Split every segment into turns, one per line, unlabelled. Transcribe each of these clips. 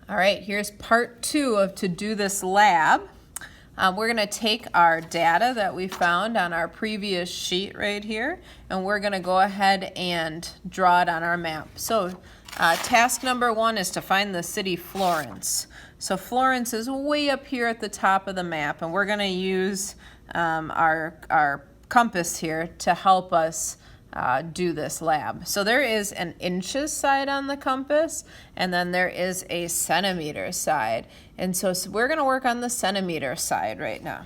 All right, here's part 2 of to do this lab. We're going to take our data that we found on our previous sheet right here, and we're going to go ahead and draw it on our map. So task number 1 is to find the city Florence. So Florence is way up here at the top of the map, and we're going to use our compass here to help us do this lab. So there is an inches side on the compass, and then there is a centimeter side. And so we're going to work on the centimeter side right now.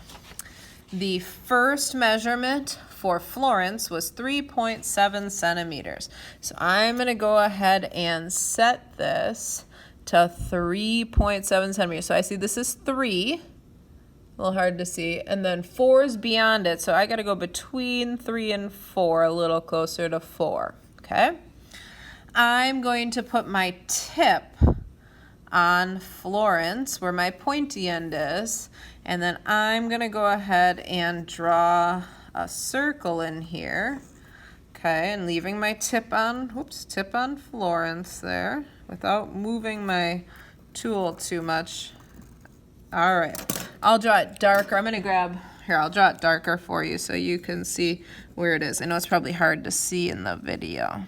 The first measurement for Florence was 3.7 centimeters. So I'm going to go ahead and set this to 3.7 centimeters. So I see this is 3. A little hard to see, and then 4 is beyond it, so I got to go between 3 and 4, a little closer to 4. Okay, I'm going to put my tip on Florence where my pointy end is, and then I'm going to go ahead and draw a circle in here. Okay, and leaving my tip on Florence there without moving my tool too much. All right, I'll draw it darker. I'm going to I'll draw it darker for you so you can see where it is. I know it's probably hard to see in the video.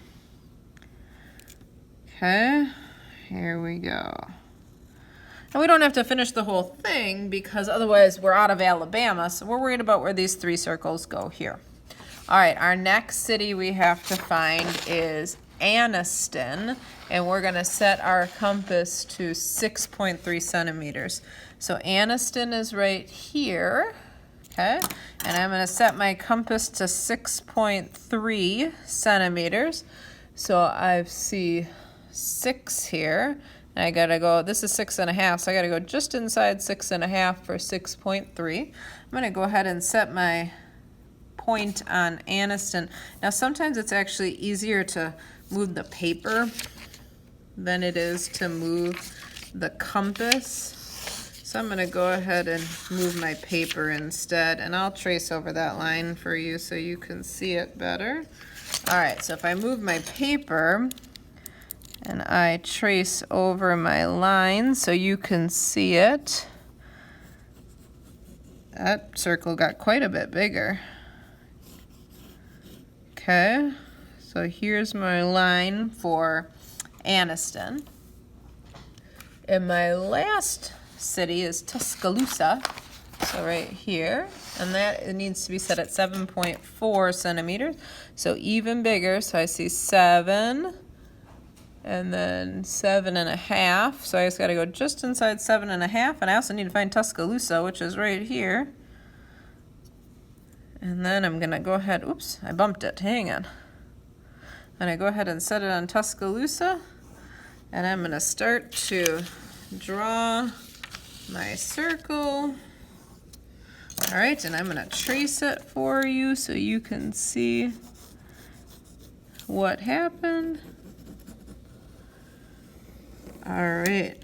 Okay, here we go. And we don't have to finish the whole thing because otherwise we're out of Alabama, so we're worried about where these 3 circles go here. All right, our next city we have to find is Anniston, and we're going to set our compass to 6.3 centimeters. So Anniston is right here, okay? And I'm going to set my compass to 6.3 centimeters. So I see 6 here. And I got to go, this is 6.5, so I got to go just inside 6.5 for 6.3. I'm going to go ahead and set my point on Anniston. Now sometimes it's actually easier to move the paper than it is to move the compass. So I'm going to go ahead and move my paper instead, and I'll trace over that line for you so you can see it better. All right, so if I move my paper and I trace over my line so you can see it, that circle got quite a bit bigger. Okay, so here's my line for Anniston. And my last city is Tuscaloosa, so right here, and that it needs to be set at 7.4 centimeters, so even bigger. So I see 7 and then 7.5, so I just got to go just inside 7.5, and I also need to find Tuscaloosa, which is right here. And then I'm going to go ahead, oops, I bumped it, hang on. And I go ahead and set it on Tuscaloosa, and I'm going to start to draw my circle. All right, and I'm going to trace it for you so you can see what happened. All right,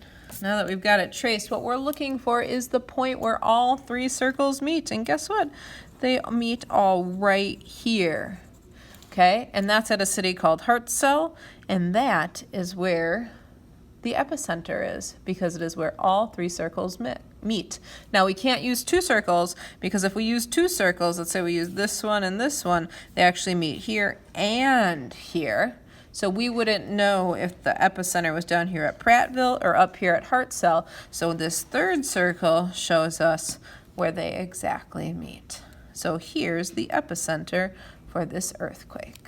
now that we've got it traced, what we're looking for is the point where all 3 circles meet, and guess what? They meet all right here. Okay, and that's at a city called Hartselle, and that is where the epicenter is, because it is where all 3 circles meet. Now we can't use 2 circles, because if we use 2 circles, let's say we use this one and this one, they actually meet here and here. So we wouldn't know if the epicenter was down here at Prattville or up here at Hartselle. So this 3rd circle shows us where they exactly meet. So here's the epicenter for this earthquake.